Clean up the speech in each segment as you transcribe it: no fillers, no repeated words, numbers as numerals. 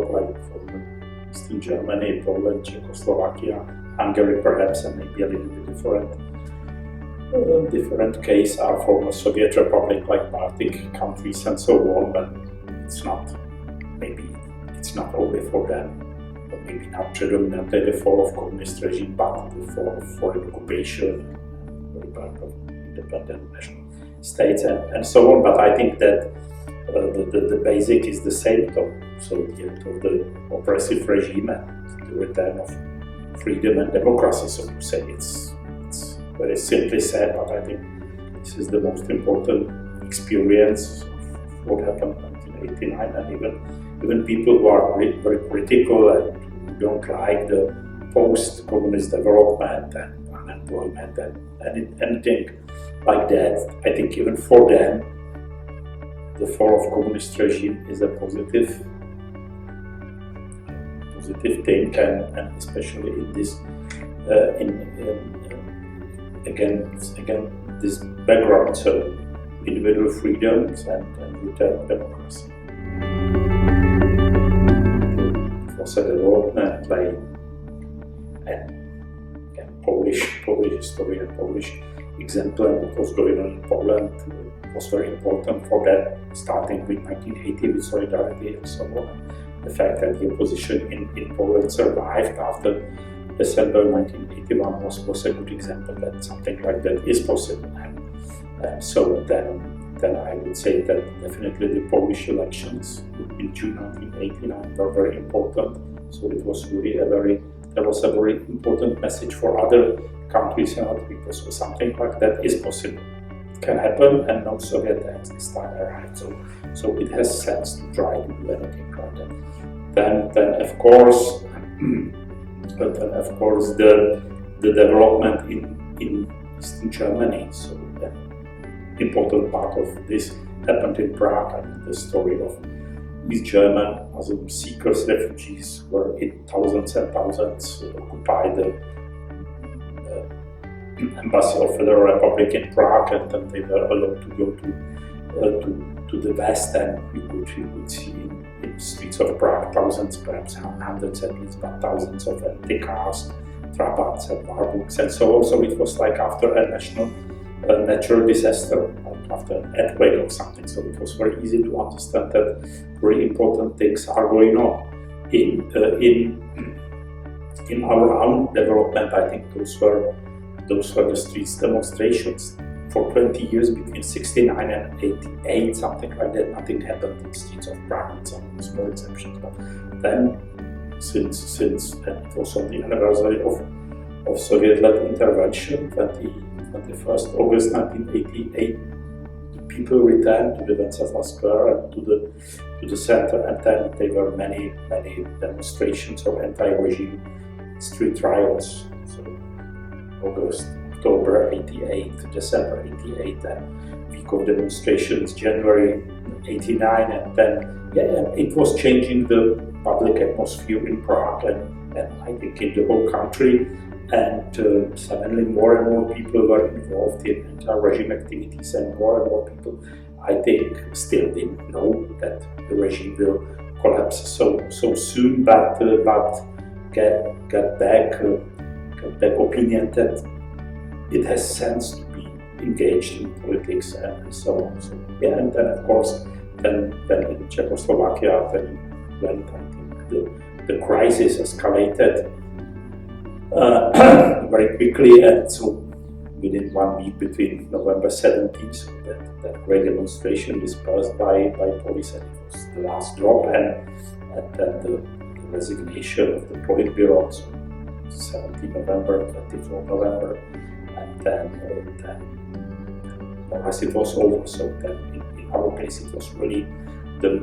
Europe, like from Eastern Germany, Poland, Czechoslovakia, Hungary perhaps, and maybe a little bit different case are former Soviet Republic like Baltic countries and so on, but it's not only for them, or maybe not predominantly the fall of communist regime, but the fall of foreign occupation, rebirth of independent national states and so on. But I think that the basic is the same though. So the end of the oppressive regime and the return of freedom and democracy, so to say. It's very simply said, but I think this is the most important experience of what happened in 1989, and even people who are very critical and who don't like the post-communist development and unemployment and anything like that, I think even for them the fall of communist regime is a positive thing, and especially in this again this background, so individual freedoms and return of democracy. It was a development by Polish history and Polish example, and what was going on in Poland was very important for that, starting with 1980 with Solidarity and so on. The fact that the opposition in Poland survived after December 1981 was a good example that something like that is possible. And so then I would say that definitely the Polish elections in June 1989 were very important. So it was really there was a very important message for other countries and other people. So something like that is possible. It can happen, and no Soviet tanks this time arrived. So it has sense to try to do anything like that. Then of course, the development in Eastern Germany. So the important part of this happened in Prague. I mean, the story of East German asylum seekers, refugees, were in thousands and thousands occupied the embassy of Federal Republic in Prague, and then they were allowed to go to the west, and you could see in the streets of Prague thousands, perhaps hundreds at least, but thousands of empty cars, Trabants and Warburgs and so on. So it was like after a natural disaster, like after an earthquake or something. So it was very easy to understand that very important things are going on. In our own development, I think those were the streets demonstrations. For 20 years, between 69 and 88, something like that, nothing happened in the streets of Prague, with some small exceptions. But then, since it was on the anniversary of Soviet-led intervention, 21st August 1988, the people returned to the Wenceslas Square and to the center, and then there were many demonstrations or anti-regime street riots. So August, October 88, December 88, and week of demonstrations, January 89, and then it was changing the public atmosphere in Prague and I think in the whole country. And suddenly more and more people were involved in anti-regime activities, and more people, I think, still didn't know that the regime will collapse so soon, but get back opinion that it has sense to be engaged in politics and so on. So, and then of course, then in Czechoslovakia, when I think the crisis escalated very quickly, and so within 1 week between November 17th, so that great demonstration dispersed by police, and it was the last drop, and then the resignation of the Politburo, so 17 November, 24 November, and then more or less it was over. So then in our case it was really the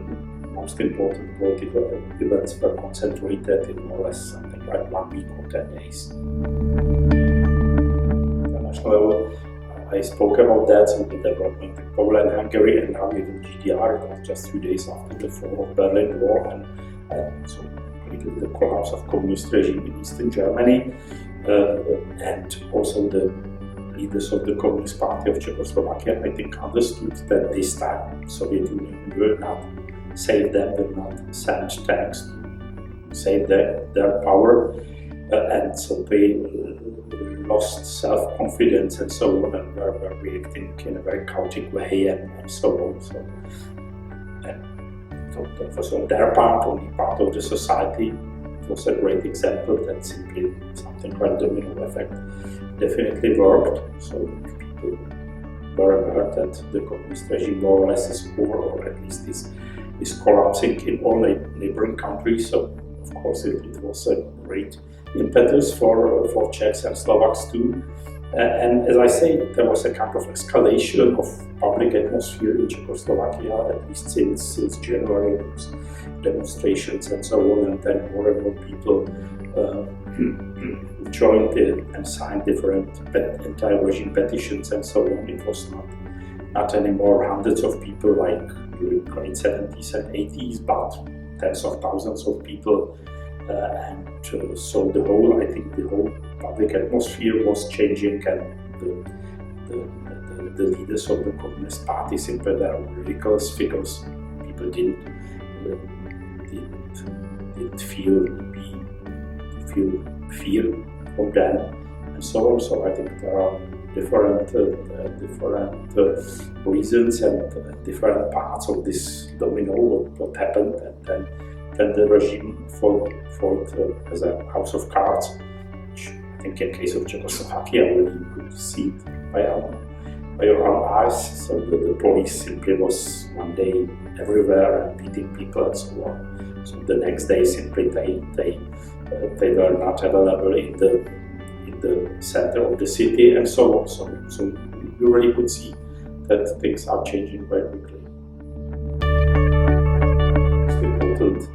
most important political events were concentrated in more or less something like 1 week or 10 days. International level, I spoke about that, so the development in Poland, Hungary, and now even GDR. It was just 3 days after the fall of Berlin Wall, and so the collapse of communist regime in Eastern Germany, and also the leaders of the Communist Party of Czechoslovakia, I think, understood that this time Soviet Union will not save them, will not send tanks save their power, and so they lost self-confidence and so on, and were reacting in a very chaotic way and so on. So that was on their part, only part of the society. It was a great example that simply something like domino effect definitely worked. So people were aware that the communist regime more or less is over, or at least is collapsing in all neighboring countries. So of course it was a great impetus for Czechs and Slovaks too. And as I say, there was a kind of escalation of public atmosphere in Czechoslovakia, at least since January, demonstrations and so on, and then more and more people joined in and signed different anti-regime petitions and so on. It was not anymore hundreds of people like during the late 70s and 80s, but tens of thousands of people. So the whole public atmosphere was changing, and the leaders of the Communist Party simply were ridiculous figures. People didn't feel fear from them, and so on. So I think there are different reasons and different parts of this domino what happened, and then the regime fought as a house of cards, which I think in case of Czechoslovakia really you could see it by your own eyes. So the police simply was one day everywhere and beating people and so on. So the next day simply they were not available in the center of the city and so on. So you really could see that things are changing very quickly. The important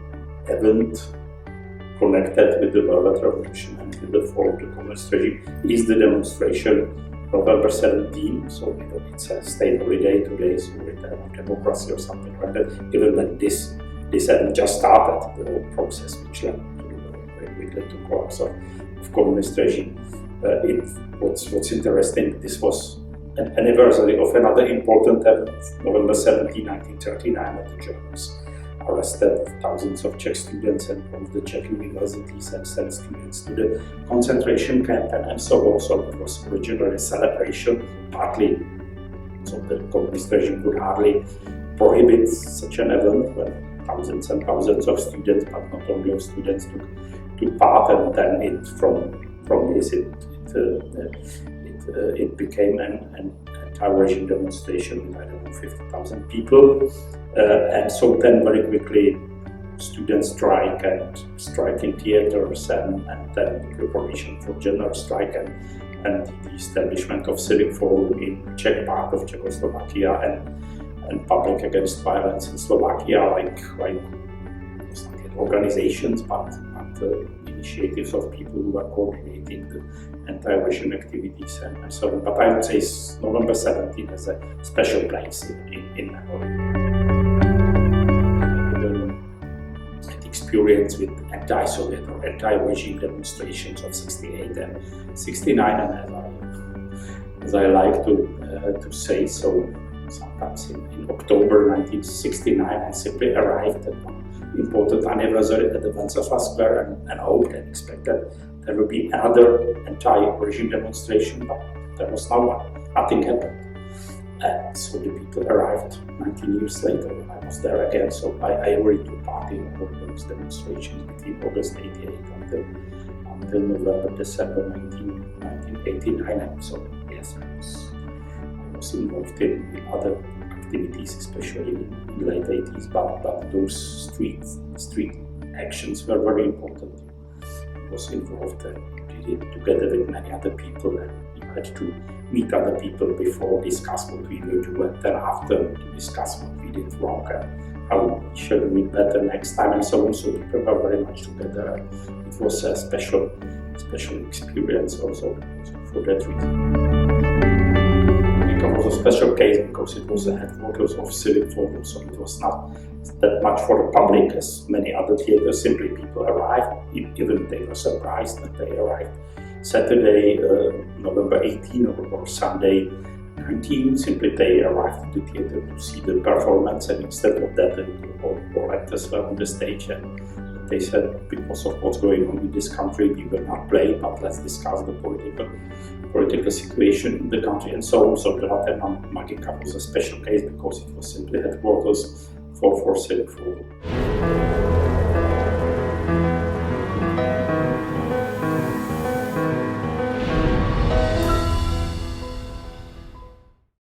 event connected with the Velvet Revolution and with the fall of the communist regime is the demonstration November 17. So it's a state holiday today, so return of democracy or something like that. Even when this hadn't just started, the whole process which led very quickly to collapse of communist regime. What's interesting, this was an anniversary of another important event, November 17, 1939, when the Germans arrested thousands of Czech students and from the Czech universities and sent students to the concentration camp and so on. So it was originally a celebration, partly so the communist regime could hardly prohibit such an event when thousands and thousands of students, but not only of students, took part, and then from this it became an anti-regime demonstration with, I don't know, 50,000 people. And so then very quickly students strike and strike in theaters and then preparation for general strike and the establishment of civic forum in Czech part of Czechoslovakia and public against violence in Slovakia, like organizations, but initiatives of people who are coordinating the anti-regime activities and so on. But I would say November 17 has a special place in memory. Experience with anti-Soviet or anti-regime demonstrations of 68 and 69, and as I like to say, so sometimes in October 1969 I simply arrived at one important anniversary at the Wenceslas Square and hoped and expected there would be another anti-regime demonstration, but there was no one. Nothing happened. And so the people arrived 19 years later when I was there again. So I already took part in all those demonstrations between August 88 until November, December 1989. And so yes, I was involved in other activities, especially in the late 80s. But those street actions were very important. I was involved and did it together with many other people, and you had to meet other people before, discuss what we will do, and then after to discuss what we did wrong and how we should do it better next time and so on. So people were very much together. It was a special experience also for that reason. It was a special case because it was the headquarters of Civic Forum, so it was not that much for the public as many other theaters. Simply people arrived, even they were surprised that they arrived Saturday, November 18 or Sunday 19, simply they arrived at the theater to see the performance, and instead of that all actors were on the stage and they said, because of what's going on with this country, we will not play, but let's discuss the political situation in the country and so on. So Bratislava Magica was a special case because it was simply headquarters for civic football.